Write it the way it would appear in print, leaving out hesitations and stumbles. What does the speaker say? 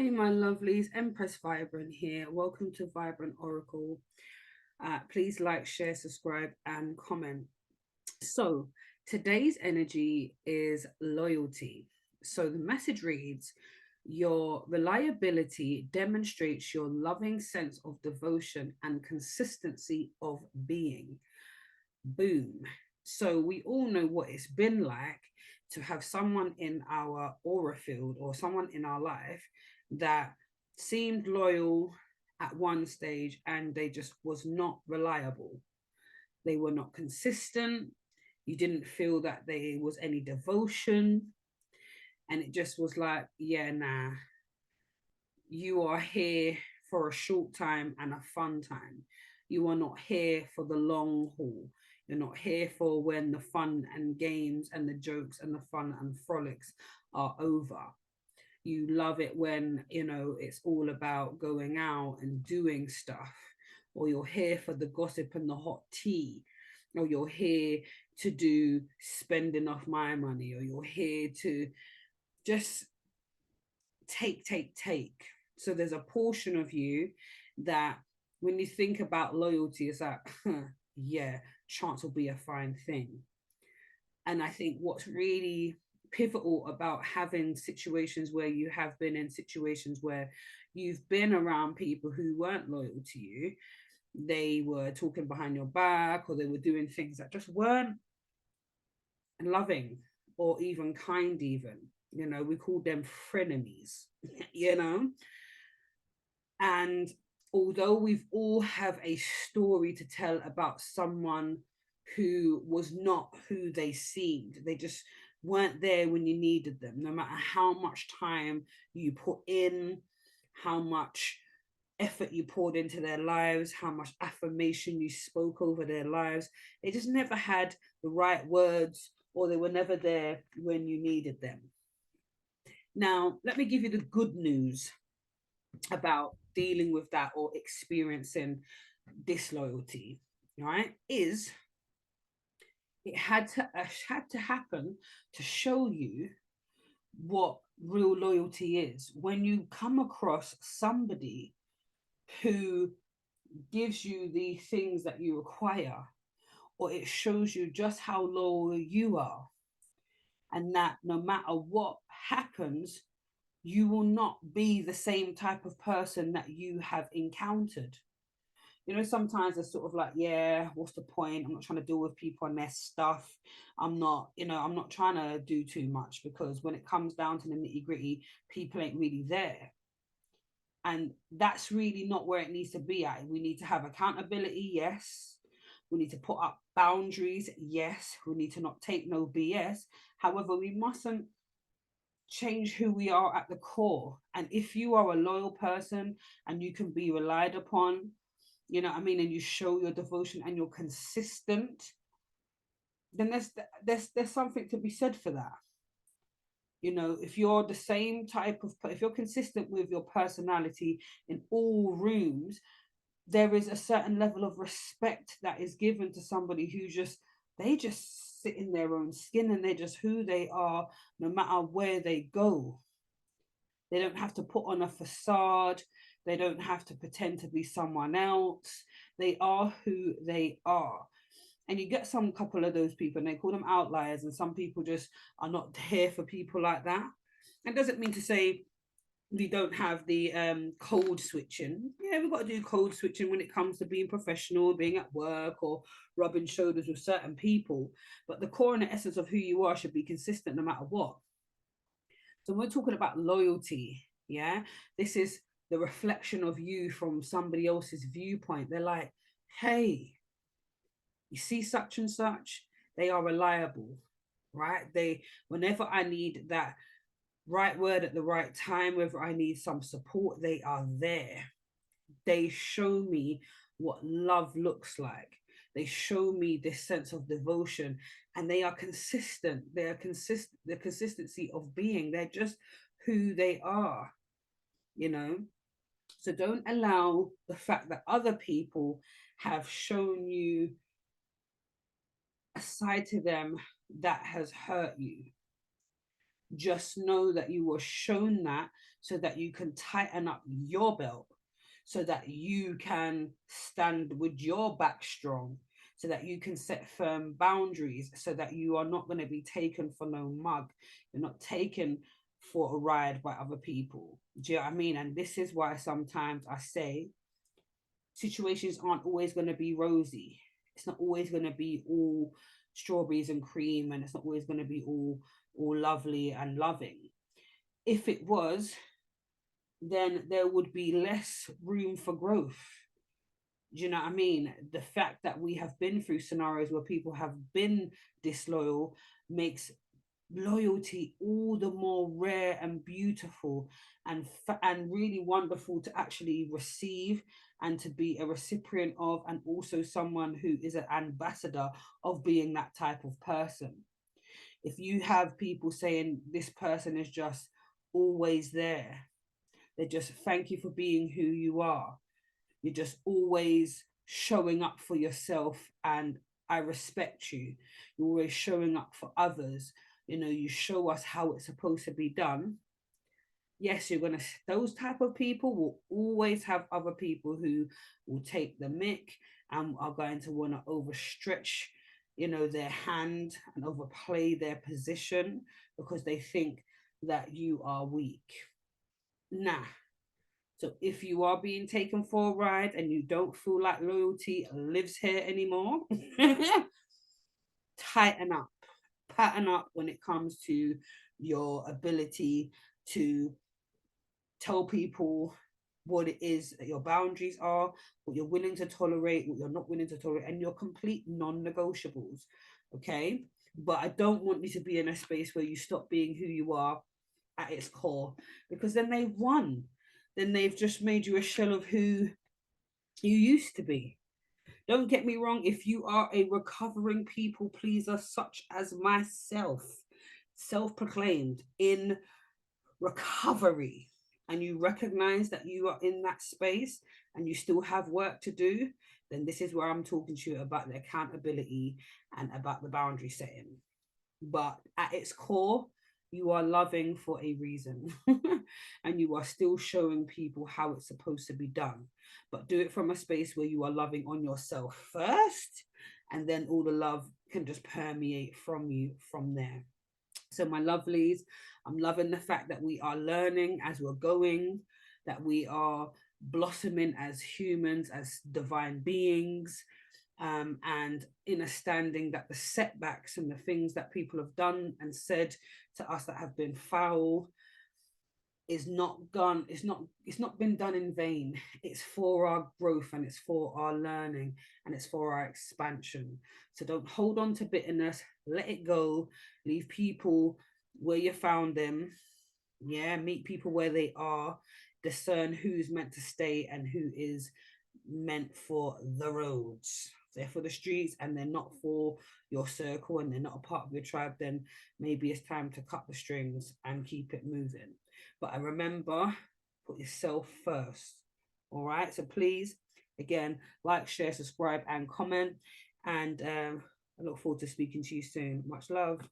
Hey, my lovelies, Empress Vibrant here. Welcome to Vibrant Oracle. Please like, share, subscribe, and comment. So, today's energy is loyalty. So, the message reads: Your reliability demonstrates your loving sense of devotion and consistency of being. Boom. So we all know what it's been like to have someone in our aura field or someone in our life that seemed loyal at one stage and they just was not reliable. They were not consistent. You didn't feel that there was any devotion. And it just was like, yeah, nah, you are here for a short time and a fun time. You are not here for the long haul. You're not here for when the fun and games and the jokes and the fun and frolics are over. You love it when, it's all about going out and doing stuff, or you're here for the gossip and the hot tea, or you're here to do spend enough my money, or you're here to just take. So there's a portion of you that when you think about loyalty, it's like, yeah, chance will be a fine thing. And I think what's really pivotal about having situations where you have been in situations where you've been around people who weren't loyal to you, they were talking behind your back or they were doing things that just weren't loving or even kind, even. We call them frenemies, you know? And although we've all have a story to tell about someone who was not who they seemed, they just weren't there when you needed them, no matter how much time you put in, how much effort you poured into their lives, how much affirmation you spoke over their lives. They just never had the right words or they were never there when you needed them. Now, let me give you the good news about dealing with that or experiencing disloyalty, right? Is it had to happen to show you what real loyalty is. When you come across somebody who gives you the things that you require, or it shows you just how loyal you are, and that no matter what happens, you will not be the same type of person that you have encountered. Sometimes it's sort of like, yeah, what's the point? I'm not trying to deal with people and their stuff. I'm not trying to do too much, because when it comes down to the nitty gritty, people ain't really there. And that's really not where it needs to be at. We need to have accountability, yes. We need to put up boundaries, yes. We need to not take no BS. However, we mustn't change who we are at the core. And if you are a loyal person and you can be relied upon, and you show your devotion and you're consistent, then there's something to be said for that. If you're the same type of, if you're consistent with your personality in all rooms, there is a certain level of respect that is given to somebody who they just sit in their own skin and they're just who they are, no matter where they go. They don't have to put on a facade. They don't have to pretend to be someone else. They are who they are. And you get some couple of those people and they call them outliers, and some people just are not here for people like that. It doesn't mean to say we don't have the code switching. Yeah, we've got to do code switching when it comes to being professional, being at work, or rubbing shoulders with certain people. But the core and the essence of who you are should be consistent no matter what. So we're talking about loyalty. Yeah, this is the reflection of you from somebody else's viewpoint. They're like, hey, you see such and such, they are reliable, right? Whenever I need that right word at the right time, whether I need some support, they are there. They show me what love looks like. They show me this sense of devotion, and they are consistent. They are consistent. The consistency of being. They're just who they are, you know. So don't allow the fact that other people have shown you a side to them that has hurt you. Just know that you were shown that so that you can tighten up your belt, so that you can stand with your back strong, so that you can set firm boundaries, so that you are not going to be taken for no mug. You're not taken for a ride by other people. Do you know what I mean? And this is why sometimes I say situations aren't always going to be rosy. It's not always going to be all strawberries and cream, and it's not always going to be all lovely and loving. If it was, then there would be less room for growth. Do you know what I mean? The fact that we have been through scenarios where people have been disloyal makes loyalty all the more rare and beautiful, and really wonderful to actually receive and to be a recipient of, and also someone who is an ambassador of being that type of person. If you have people saying this person is just always there, they just thank you for being who you are, you're just always showing up for yourself, and I respect you. You're always showing up for others. You know, you show us how it's supposed to be done. Yes, you're gonna. Those type of people will always have other people who will take the mick and are going to want to overstretch, you know, their hand and overplay their position because they think that you are weak. Nah, so if you are being taken for a ride and you don't feel like loyalty lives here anymore, tighten up, pattern up when it comes to your ability to tell people what it is that your boundaries are, what you're willing to tolerate, what you're not willing to tolerate, and your complete non-negotiables. Okay. But I don't want you to be in a space where you stop being who you are at its core, because then they've won. Then they've just made you a shell of who you used to be. Don't get me wrong, if you are a recovering people pleaser, such as myself, self proclaimed in recovery, and you recognize that you are in that space and you still have work to do, then this is where I'm talking to you about the accountability and about the boundary setting. But at its core, you are loving for a reason and you are still showing people how it's supposed to be done, but do it from a space where you are loving on yourself first, and then all the love can just permeate from you from there. So my lovelies, I'm loving the fact that we are learning as we're going, that we are blossoming as humans, as divine beings, and in a standing that the setbacks and the things that people have done and said to us that have been foul is not gone. It's not been done in vain. It's for our growth, and it's for our learning, and it's for our expansion. So don't hold on to bitterness. Let it go. Leave people where you found them. Yeah, meet people where they are. Discern who's meant to stay and who is meant for the roads. They're for the streets and they're not for your circle, and they're not a part of your tribe. Then maybe it's time to cut the strings and keep it moving. But I remember, put yourself first. All right. So please, again, like, share, subscribe, and comment. And I look forward to speaking to you soon. Much love.